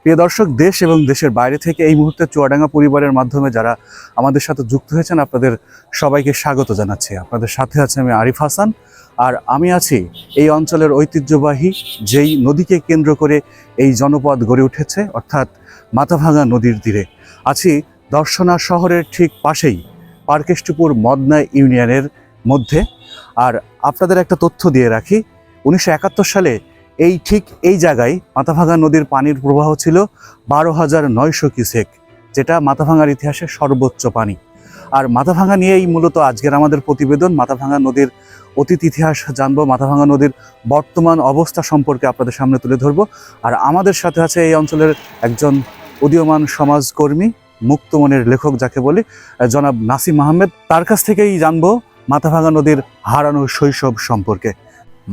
প্রিয় দর্শক, দেশ এবং দেশের বাইরে থেকে এই মুহূর্তে চুয়াডাঙ্গা পরিবারের মাধ্যমে যারা আমাদের সাথে যুক্ত হয়েছেন, আপনাদের সবাইকে স্বাগত জানাচ্ছি। আপনাদের সাথে আছে আমি আরিফ হাসান, আর আমি আছি এই অঞ্চলের ঐতিহ্যবাহী যেই নদীকে কেন্দ্র করে এই জনপদ গড়ে উঠেছে, অর্থাৎ মাথাভাঙা নদীর তীরে আছি। দর্শনা শহরের ঠিক পাশেই পার্কেষ্টপুর মদনা ইউনিয়নের মধ্যে। আর আপনাদের একটা তথ্য দিয়ে রাখি, 1971 সালে এই জায়গায় মাথাভাঙা নদীর পানির প্রবাহ ছিল 12,900 কিউসেক, যেটা মাথাভাঙার ইতিহাসে সর্বোচ্চ পানি। আর মাথাভাঙা নিয়েই মূলত আজকের আমাদের প্রতিবেদন। মাথাভাঙা নদীর অতীত ইতিহাস জানবো, মাথাভাঙা নদীর বর্তমান অবস্থা সম্পর্কে আপনাদের সামনে তুলে ধরবো। আর আমাদের সাথে আছে এই অঞ্চলের একজন উদীয়মান সমাজকর্মী, মুক্তমনের লেখক যাকে বলি, জনাব নাসিম আহমেদ। তার কাছ থেকেই জানবো মাথাভাঙা নদীর হারানো শৈশব সম্পর্কে।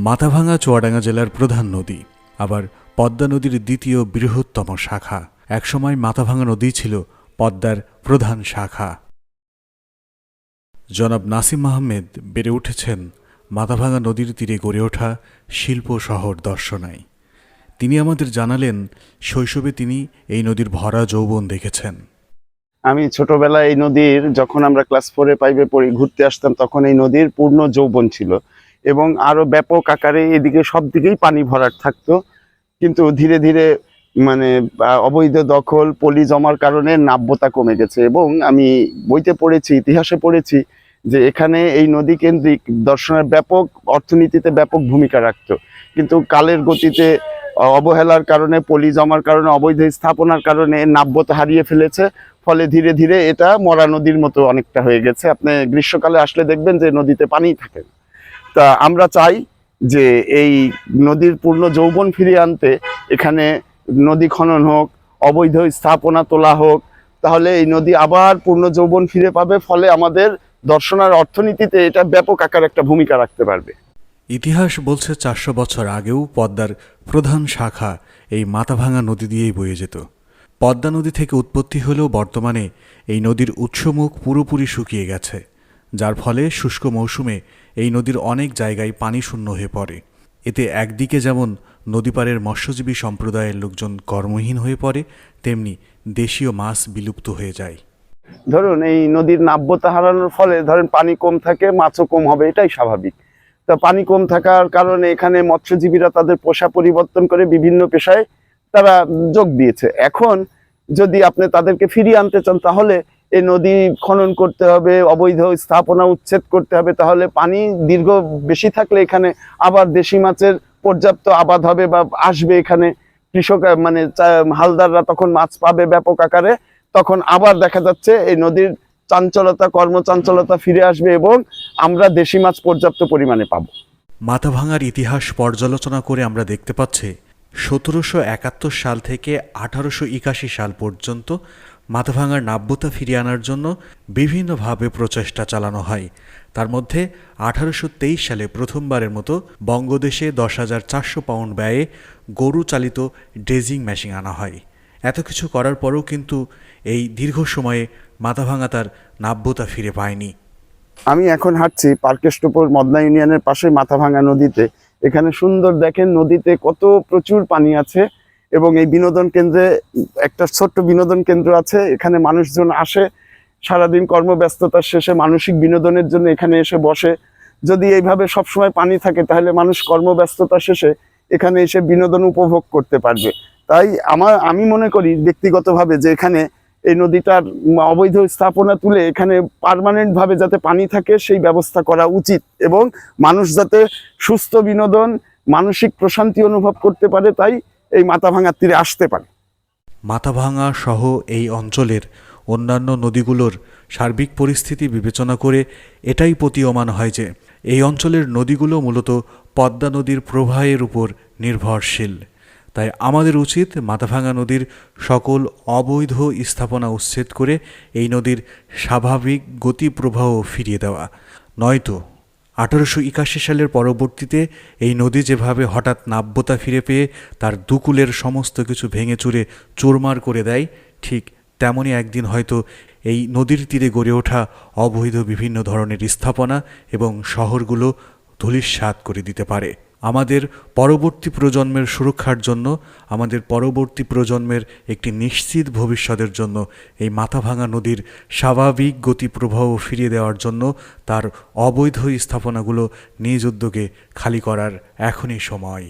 মাথাভাঙা চুয়াডাঙ্গা জেলার প্রধান নদী, আবার পদ্মা নদীর দ্বিতীয় বৃহত্তম শাখা। একসময় মাথাভাঙা নদী ছিল পদ্মার প্রধান শাখা। জনাব নাসিম আহমেদ বেড়ে উঠেছেন মাথাভাঙা নদীর তীরে গড়ে ওঠা শিল্প শহর দর্শনায়। তিনি আমাদের জানালেন, শৈশবে তিনি এই নদীর ভরা যৌবন দেখেছেন। আমি ছোটবেলায় এই নদীর, যখন আমরা ক্লাস 4-5 পড়ি, ঘুরতে আসতাম, তখন এই নদীর পূর্ণ যৌবন ছিল এবং আরো ব্যাপক আকারে এদিকে সব দিকেই পানি ভরাট থাকতো। কিন্তু ধীরে ধীরে অবৈধ দখল, পলি জমার কারণে নাব্যতা কমে গেছে। এবং আমি বইতে পড়েছি, ইতিহাসে পড়েছি যে এখানে এই নদী কেন্দ্রিক দর্শনের ব্যাপক অর্থনীতিতে ব্যাপক ভূমিকা রাখতো। কিন্তু কালের গতিতে অবহেলার কারণে, পলি জমার কারণে, অবৈধ স্থাপনার কারণে নাব্যতা হারিয়ে ফেলেছে। ফলে ধীরে ধীরে এটা মরা নদীর মতো অনেকটা হয়ে গেছে। আপনি গ্রীষ্মকালে আসলে দেখবেন যে নদীতে পানি থাকে না। তা আমরা চাই যে এই নদীর পূর্ণ যৌবন ফিরিয়ে আনতে এখানে নদী খনন হোক, অবৈধ স্থাপনা তোলা হোক, তাহলে এই নদী আবার পূর্ণ যৌবন ফিরে পাবে। ফলে আমাদের দর্শনার অর্থনীতিতে এটা ব্যাপক আকার একটা ভূমিকা রাখতে পারবে। ইতিহাস বলছে 400 বছর আগেও পদ্মার প্রধান শাখা এই মাথাভাঙা নদী দিয়েই বয়ে যেত। পদ্মা নদী থেকে উৎপত্তি হলেও বর্তমানে এই নদীর উৎসমুখ পুরোপুরি শুকিয়ে গেছে, যার ফলে শুষ্ক মৌসুমে এই নদীর অনেক জায়গায় পানি শূন্য হয়ে পড়ে। এতে একদিকে যেমন নদীপাড়ের মৎস্যজীবী সম্প্রদায়ের লোকজন কর্মহীন হয়ে পড়ে, তেমনি দেশীয় মাছ বিলুপ্ত হয়ে যায়। ধরুন, এই নদীর নাব্যতা হারানোর ফলে ধরেন পানি কম থাকে, মাছও কম হবে, এটাই স্বাভাবিক। তা পানি কম থাকার কারণে এখানে মৎস্যজীবীরা তাদের পেশা পরিবর্তন করে বিভিন্ন পেশায় তারা যোগ দিয়েছে। এখন যদি আপনি তাদেরকে ফিরিয়ে আনতে চান, তাহলে এই নদী খনন করতে হবে, অবৈধ স্থাপনা উচ্ছেদ করতে হবে। তাহলে পানি দীর্ঘ বেশি থাকলে এখানে আবার দেশি মাছের পর্যাপ্ত আবাদ হবে বা আসবে। এখানে কৃষক হালদাররা তখন মাছ পাবে ব্যাপক আকারে। তখন আবার দেখা যাচ্ছে এই নদীর চাঞ্চলতা, কর্মচাঞ্চলতা ফিরে আসবে এবং আমরা দেশি মাছ পর্যাপ্ত পরিমাণে পাবো। মাথাভাঙার ইতিহাস পর্যালোচনা করে আমরা দেখতে পাচ্ছি 1771 সাল থেকে 1881 সাল পর্যন্ত মাথাভাঙার নাব্যতা ফিরিয়ে আনার জন্য বিভিন্নভাবে প্রচেষ্টা চালানো হয়। তার মধ্যে 1823 সালে প্রথমবারের মতো বঙ্গদেশে 10,400 পাউন্ড ব্যয়ে গরু চালিত ড্রেজিং মেশিন আনা হয়। এত কিছু করার পরও কিন্তু এই দীর্ঘ সময়ে মাথাভাঙা তার নাব্যতা ফিরে পায়নি। আমি এখন হাঁটছি পার্কেষ্টপুর মদনা ইউনিয়নের পাশে মাথাভাঙা নদীতে। এখানে সুন্দর দেখেন, নদীতে কত প্রচুর পানি আছে এবং এই বিনোদন কেন্দ্রে একটা ছোট্ট বিনোদন কেন্দ্র আছে। এখানে মানুষজন আসে সারাদিন কর্মব্যস্ততার শেষে মানসিক বিনোদনের জন্য এখানে এসে বসে। যদি এইভাবে সবসময় পানি থাকে, তাহলে মানুষ কর্মব্যস্ততা শেষে এখানে এসে বিনোদন উপভোগ করতে পারবে। তাই আমি মনে করি ব্যক্তিগতভাবে যে এখানে এই নদীটার অবৈধ স্থাপনা তুলে এখানে পার্মানেন্ট ভাবে যাতে পানি থাকে সেই ব্যবস্থা করা উচিত এবং মানুষ যাতে সুস্থ বিনোদন, মানসিক প্রশান্তি অনুভব করতে পারে, তাই এই মাথাভাঙার তীরে আসতে পারে। মাথাভাঙা সহ এই অঞ্চলের অন্যান্য নদীগুলোর সার্বিক পরিস্থিতি বিবেচনা করে এটাই প্রতীয়মান হয় যে এই অঞ্চলের নদীগুলো মূলত পদ্মা নদীর প্রবাহের উপর নির্ভরশীল। তাই আমাদের উচিত মাথাভাঙা নদীর সকল অবৈধ স্থাপনা উচ্ছেদ করে এই নদীর স্বাভাবিক গতি প্রবাহ ফিরিয়ে দেওয়া। নয়তো 1881 সালের পরবর্তীতে এই নদী যেভাবে হঠাৎ নাব্যতা ফিরে পেয়ে তার দুকুলের সমস্ত কিছু ভেঙে চুরে চুরমার করে দেয়, ঠিক তেমনই একদিন হয়তো এই নদীর তীরে গড়ে ওঠা অবৈধ বিভিন্ন ধরনের স্থাপনা এবং শহরগুলো ধূলিসাৎ করে দিতে পারে। আমাদের পরবর্তী প্রজন্মের সুরক্ষার জন্য, আমাদের পরবর্তী প্রজন্মের একটি নিশ্চিত ভবিষ্যতের জন্য এই মাথাভাঙা নদীর স্বাভাবিক গতি প্রবাহ ফিরিয়ে দেওয়ার জন্য তার অবৈধ স্থাপনাগুলো নিজ উদ্যোগে খালি করার এখনই সময়।